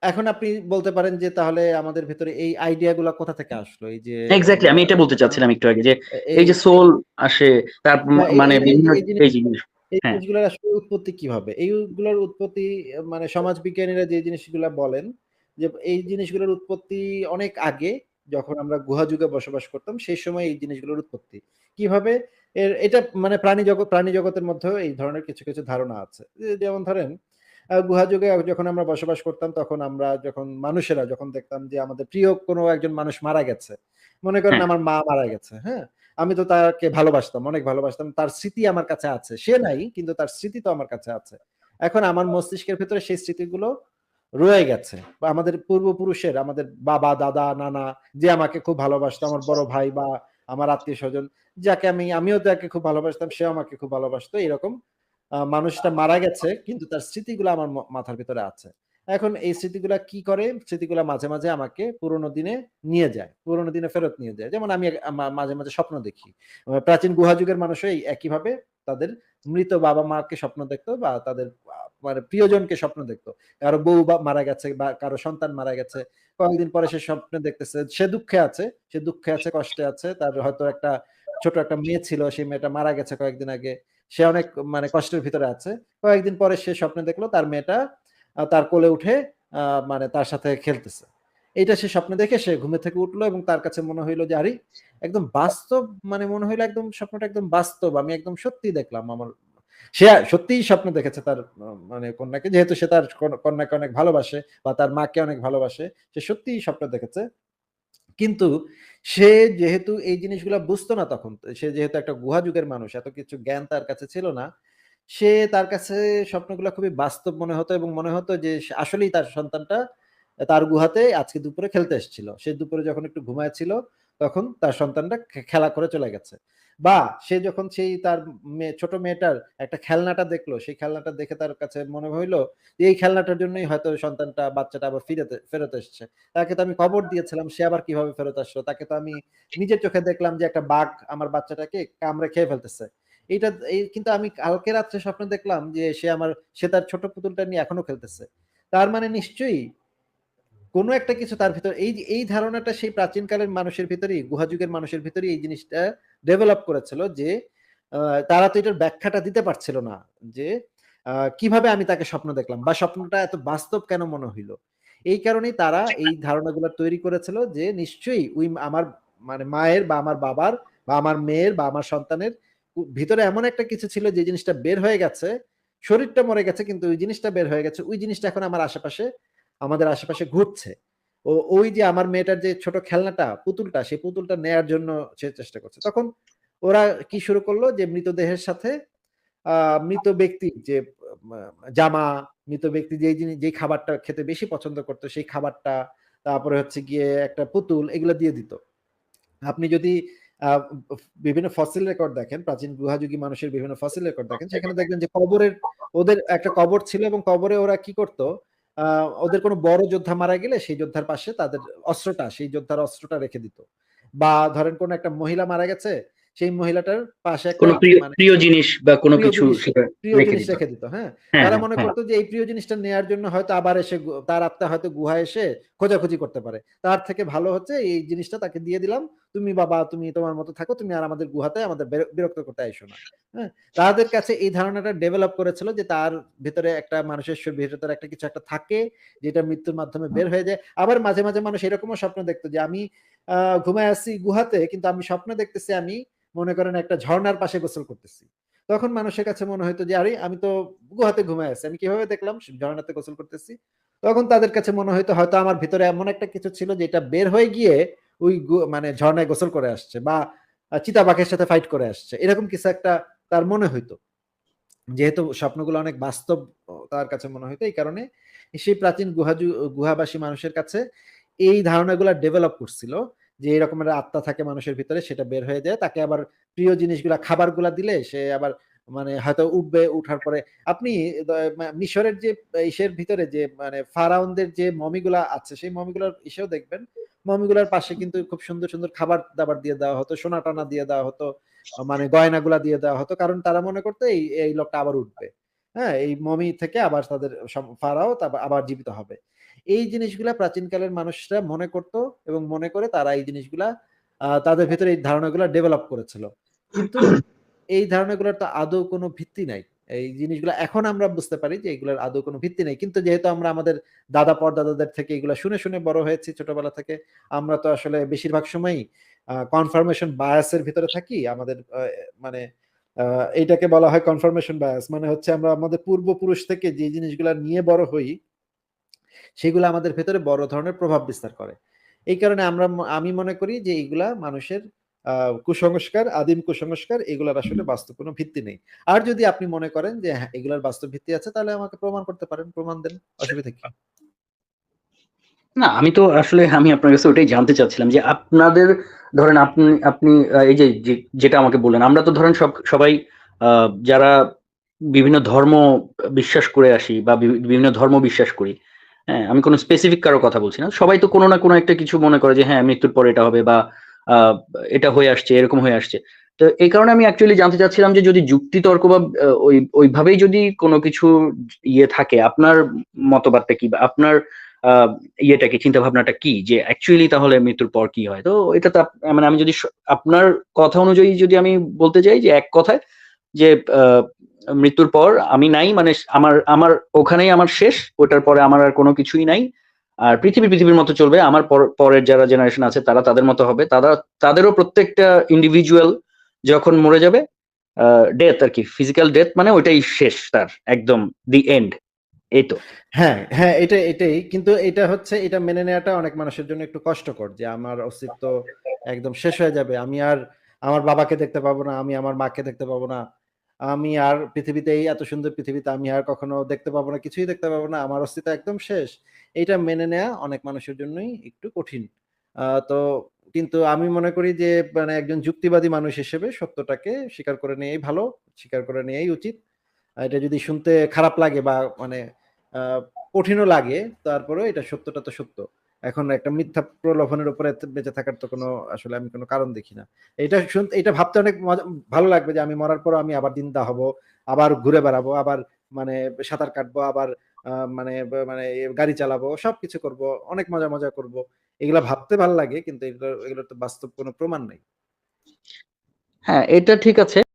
এখন আপনি বলতে পারেন যে তাহলে আমাদের ভেতরে এই আইডিয়া গুলা কোথা থেকে আসলো? এই যে এক্সাক্টলি আমরা আমি এটা বলতে হ্যাঁ, চাচ্ছিলাম একটু আগে যে এই এই যে সোল আসে তার হ্যাঁ, মানে বিভিন্ন এই এই জিনিস। এই হ্যাঁ, জিনিসগুলোর আসলে উৎপত্তি কিভাবে? এইগুলোর উৎপত্তি মানে সমাজবিজ্ঞানীরা যে জিনিসগুলা বলেন যে এই জিনিসগুলোর উৎপত্তি অনেক আগে, যখন আমরা গুহা যুগে বসবাস করতাম সেই সময় এই জিনিসগুলোর উৎপত্তি। কিভাবে? এটা মানে প্রাণী জগতের মধ্যেও এই ধরনের কিছু, কিছু ধারণা আছে। যেমন ধরেন গুহা যুগে যখন আমরা বসবাস করতাম তখন আমরা যখন মানুষেরা যখন দেখতাম যে আমাদের প্রিয় কোনো একজন মানুষ মারা গেছে। মনে করেন হ্যাঁ, আমার মা মারা গেছে, হ্যাঁ? আমি তো তাকে ভালোবাসতাম, অনেক ভালোবাসতাম। তার স্মৃতি আমার কাছে আছে। সে নাই, কিন্তু তার স্মৃতি তো আমার কাছে আছে। এখন আমার মস্তিষ্কের ভেতরে সেই স্মৃতিগুলো রয়ে গেছে। বা আমাদের পূর্বপুরুষের, আমাদের বাবা, দাদা, নানা যে আমাকে খুব ভালোবাসতো, আমার বড় ভাই বা আমার আত্মীয়স্বজন যাকে আমিও তাকে খুব ভালোবাসতাম, সেও আমাকে খুব ভালোবাসতো। এরকম মানুষটা মারা গেছে কিন্তু তার স্মৃতিগুলো আমার মাথার ভেতরে আছে। এখন এই স্মৃতিগুলা কি করে? স্মৃতিগুলা মাঝে, মাঝে আমাকে পুরোনো দিনে নিয়ে যায়। পুরোনো দিনে ফেরত নিয়ে যায়। যেমন আমি মাঝে, মাঝে স্বপ্ন দেখি। প্রাচীন গুহা যুগের মানুষও এই একইভাবে তাদের মৃত বাবা-মাকে স্বপ্ন দেখতো বা তাদের মানে প্রিয়জনকে স্বপ্ন দেখতো। কারো বউ মারা গেছে বা কারো সন্তান মারা গেছে। কয়েকদিন পরে সে স্বপ্নে দেখতেছে। সে দুঃখে আছে, কষ্টে আছে। তার হয়তো ছোট একটা মেয়ে ছিল। সেই মেয়েটা মারা গেছে কয়েকদিন আগে। সে অনেক মানে কষ্টের ভিতরে আছে। কয়েকদিন পরে সে স্বপ্নে দেখলো তার মেয়েটা তার কোলে উঠে আ মানে তার সাথে খেলতেছে। এইটা সে স্বপ্নে দেখে সে ঘুমে থেকে উঠলো এবং তার কাছে মনে হইল যে আরে একদম বাস্তব, মানে মনে হইলো একদম স্বপ্নটা একদম বাস্তব। আমি একদম সত্যিই দেখলাম সে সত্যিই স্বপ্ন দেখেছে তার মানে কন্যাকে, যেহেতু সে তার কন্যাকে অনেক ভালোবাসে বা তার মাকে অনেক ভালোবাসে। সে সত্যিই স্বপ্ন দেখেছে। কিন্তু সে যেহেতু এই জিনিসগুলা বুঝতো না তখন, সে যেহেতু একটা গুহা যুগের মানুষ, এত কিছু জ্ঞান তার কাছে ছিল না। তার কাছে স্বপ্নগুলা খুবই বাস্তব মনে হতো এবং মনে হতো যে আসলেই তার সন্তানটা তার গুহাতে আজকে দুপুরে খেলতে এসেছিল। সে দুপুরে যখন একটু ঘুমায় ছিল, তখন তার সন্তানটা খেলা করে চলে গেছে। বা সে যখন তার ছোট মেয়েটার একটা খেলনাটা দেখলো, সেই খেলনাটা দেখে তার কাছে মনে হইল যে এই খেলনাটার জন্যই হয়তো বাচ্চাটা আবার ফেরত এসছে। তাকে তো আমি কবর দিয়েছিলাম, সে আবার কিভাবে ফেরত আসলো? তাকে তো আমি নিজের চোখে দেখলাম যে একটা বাঘ আমার বাচ্চাটাকে কামড়ে খেয়ে ফেলতেছে। কিন্তু আমি কালকে রাত্রে স্বপ্নে দেখলাম যে সে তার ছোট পুতুলটা নিয়ে এখনো খেলতেছে। তার মানে নিশ্চয়ই কোনো একটা কিছু তার ভিতর, এই ধারণাটা সেই প্রাচীনকালের মানুষের ভিতরেই, গুহা যুগের মানুষের ভিতরেই এই জিনিসটা ডেভেলপ করেছিল যে তারা তো এটার ব্যাখ্যাটা দিতে পারছিল না যে কিভাবে আমি তাকে স্বপ্ন দেখলাম বা স্বপ্নটা এত বাস্তব কেন মনে হইল। এই কারণেই তারা এই ধারণাগুলো তৈরি করেছিল যে নিশ্চয়ই আমার মানে মায়ের বা আমার বাবার বা আমার মেয়ের বা আমার সন্তানের ভিতরে এমন একটা কিছু ছিল যে জিনিসটা বের হয়ে গেছে। শরীরটা মরে গেছে কিন্তু ওই জিনিসটা বের হয়ে গেছে। ওই জিনিসটা এখন আমাদের আশেপাশে ঘুরছে। ওই যে আমার মেয়েটার যে ছোট খেলনাটা, পুতুলটা, সেই পুতুলটা নেয়ার জন্য সে চেষ্টা করছে। তখন ওরা কি শুরু করলো যে মৃতদেহের সাথে আ মৃত ব্যক্তির যে মা জামা, মৃত ব্যক্তি যেই খাবারটা খেতে বেশি পছন্দ করত সেই খাবারটা, তারপরে হচ্ছে গিয়ে একটা পুতুল, এগুলা দিয়ে দিত। আপনি যদি আ বিভিন্ন ফসিল রেকর্ড দেখেন, প্রাচীন গুহাযুগী মানুষের বিভিন্ন ফসিল রেকর্ড দেখেন, সেখানে দেখবেন যে ওদের একটা কবর ছিল এবং কবরে ওরা কি করত? আ ওদের কোনো বড় যোদ্ধা মারা গেলে সেই যোদ্ধার পাশে তাদের সেই যোদ্ধার অস্ত্রটা রেখে দিত। বা ধরেন কোন একটা মহিলা মারা গেছে, সেই মহিলাটার পাশে একটা কোনো প্রিয় মানে প্রিয় জিনিস বা কোনো প্রিয় কিছু জিনিস সেটা প্রিয় রেখে জিনিস দিত। রেখে দিত, হ্যাঁ? হ্যাঁ, তারা হ্যাঁ, মনে হ্যাঁ। করত যে এই প্রিয় জিনিসটা নেয়ার জন্য হয়তো আবার এসে তার আত্মা হয়তো গুহায় এসে খোঁজাখুঁজি করতে পারে। তার থেকে ভালো হচ্ছে এই জিনিসটা তাকে দিয়ে দিলাম। তুমি তোমার মতো থাকো। তুমি আর আমাদের গুহাতে আমাদের বিরক্ত করতে আইসো না। হ্যাঁ? তাদের কাছে এই ধারণাটা ডেভেলপ করেছিল যে তার ভেতরে একটা মানুষের ভেতরে একটা কিছু একটা থাকে, যেটা মৃত্যুর মাধ্যমে বের হয়ে যায়। আবার মাঝে, মাঝে মানুষ এরকমও স্বপ্ন দেখত যে আমি আ ঘুমায়ে আছি গুহাতে, কিন্তু আমি স্বপ্নে দেখতেছি আমি মনে করেন একটা ঝর্ণার পাশে গোসল করতেছি। তখন মানুষের কাছে মনে হইতো যে, "আরে আমি তো গুহাতে ঘুমায়ে আছি। আমি কিভাবে দেখলাম ঝরণাতে গোসল করতেছি?" তখন তাদের কাছে মনে হইতো হয়তো আমার ভিতরে এমন একটা কিছু ছিল যেটা বের হয়ে গিয়ে ওই মানে ঝরণায় গোসল করে আসছে বা চিতাবাঘের সাথে ফাইট করে আসছে। এরকম কিছু একটা তার মনে হইতো। যেহেতু স্বপ্নগুলো অনেক বাস্তব তার কাছে মনে হইতো, এই কারণে সেই প্রাচীন গুহাবাসী মানুষের কাছে এই ধারণাগুলা ডেভেলপ করছিল যে এরকম একটা আত্মা থাকে মানুষের ভিতরে, সেটা বের হয়ে যায়। তাকে আবার প্রিয় জিনিসগুলা খাবারগুলা দিলে সে আবার মানে হয়তো উঠবে, উঠার পরে আপনি মিশরের যে ইসের ভিতরে যে মানে ফারাওনদের যে মমিগুলা আছে সেই মমিগুলার ইসেও দেখবেন। মমিগুলার পাশে কিন্তু খুব সুন্দর, সুন্দর খাবার-দাবার দিয়ে দেওয়া হতো, সোনা-টোনা দিয়ে দেওয়া হতো। মানে গয়নাগুলা দিয়ে দেওয়া হতো। কারণ তারা মনে করতো এই লোকটা আবার উঠবে। হ্যাঁ? এই মমি থেকে আবার তাদের ফারাও আবার জীবিত হবে। এই জিনিসগুলা প্রাচীনকালের মানুষরা মনে করত এবং মনে করে তারা এই জিনিসগুলা তাদের ভেতরে এই ধারণাগুলা ডেভেলপ করেছিল। কিন্তু এই ধারণাগুলোর তো আদৌ কোনো ভিত্তি নাই। এই জিনিসগুলা এখন আমরা বুঝতে পারি যে এগুলার আদৌ কোনো ভিত্তি নেই। কিন্তু যেহেতু আমরা আমাদের দাদা পরদাদাদের থেকে এগুলা শুনে, শুনে বড় হয়েছি ছোটবেলা থেকে, আমরা তো আসলে বেশিরভাগ সময়ই কনফার্মেশন বায়াস এর ভিতরে থাকি। আমাদের মানে এইটাকে বলা হয় কনফার্মেশন বায়াস। মানে হচ্ছে আমরা আমাদের পূর্বপুরুষ থেকে যে জিনিসগুলা নিয়ে বড় হই, সেগুলো আমাদের ভেতরে বড় ধরনের প্রভাব বিস্তার করে। এই কারণে আমি মনে করি যে এইগুলা মানুষের কুসংস্কার, আদিম কুসংস্কার, এগুলার আসলে বাস্তব কোনো ভিত্তি নেই। আর যদি আপনি মনে করেন যে হ্যাঁ, এগুলার বাস্তব ভিত্তি আছে তাহলে আমাকে প্রমাণ করতে পারেন। প্রমাণ দেন। অসুবিধা কি? না, আমি তো আসলে আমি আপনার কাছে ওটাই জানতে চাচ্ছিলাম যে আপনাদের ধরেন আপনি আপনি এই যে যেটা আমাকে বললেন, আমরা তো ধরেন সবাই যারা বিভিন্ন ধর্ম বিশ্বাস করে আসি বা বিভিন্ন ধর্ম বিশ্বাস করি। হ্যাঁ, আমি কোনো স্পেসিফিক কারো কথা বলছি না, সবাই তো কোনো না কোনো একটা কিছু মনে করে যে হ্যাঁ মৃত্যুর পর এটা হবে বা আহ, এটা হয়ে আসছে, এরকম হয়ে আসছে। তো এই কারণে আমি অ্যাকচুয়ালি জানতে চাচ্ছিলাম যে যদি যুক্তি তর্ক বা ওইভাবেই যদি কোনো কিছু ইয়ে থাকে, আপনার মতবাদটা কি বা আপনার আহ ইয়েটা কি, চিন্তা ভাবনাটা কি, যে অ্যাকচুয়ালি তাহলে মৃত্যুর পর কি হয়। তো এটা তো মানে আমি যদি আপনার কথা অনুযায়ী যদি আমি বলতে চাই যে এক কথায় যে আহ, মৃত্যুর পর আমি নাই, মানে আমার আমার ওখানেই আমার শেষ, ওটার পরে আমার আর কোনো কিছুই নাই। আর পৃথিবীর মতো চলবে, আমার পরের যারা জেনারেশন আছে তারা তাদের মতো হবে, তাদেরও প্রত্যেকটা ইন্ডিভিজুয়াল যখন মরে যাবে, ডেথ আর কি, ফিজিক্যাল ডেথ, মানে ওইটাই শেষ, তার একদম দি এন্ড। এই তো। হ্যাঁ, হ্যাঁ, এটাই। কিন্তু এটা মেনে নেওয়াটা অনেক মানুষের জন্য একটু কষ্টকর যে আমার অস্তিত্ব একদম শেষ হয়ে যাবে। আমি আর আমার বাবাকে দেখতে পাবো না, আমি আমার মাকে দেখতে পাবো না। আমি আর পৃথিবীতে এই এত সুন্দর পৃথিবীতে আমি আর কখনো দেখতে পাবো না, কিছুই দেখতে পাবো না। আমার অস্তিত্ব একদম শেষ। এইটা মেনে নেয়া অনেক মানুষের জন্যই একটু কঠিন। তো কিন্তু আমি মনে করি যে মানে একজন যুক্তিবাদী মানুষ হিসেবে সত্যটাকে স্বীকার করে নেয়াই ভালো, স্বীকার করে নেয়াই উচিত। এটা যদি শুনতে খারাপ লাগে বা মানে আ কঠিনও লাগে, তারপরেও এটা সত্যটা তো সত্য। এখন একটা মিথ্যা প্রলোভনের উপরে বেঁচে থাকার তো কোনো আসলে আমি কোনো কারণ দেখি না। এটা ভাবতে অনেক ভালো লাগবে যে আমি মরার পরও আমি আবার জিন্দা হব, আবার ঘুরে বেড়াবো, আবার মানে সাঁতার কাটবো, আবার আ মানে মানে গাড়ি চালাবো, সবকিছু করব, অনেক মজা করব। এগুলা ভাবতে ভাল লাগে কিন্তু এগুলোর তো বাস্তব কোনো প্রমাণ নাই। হ্যাঁ, এটা ঠিক আছে।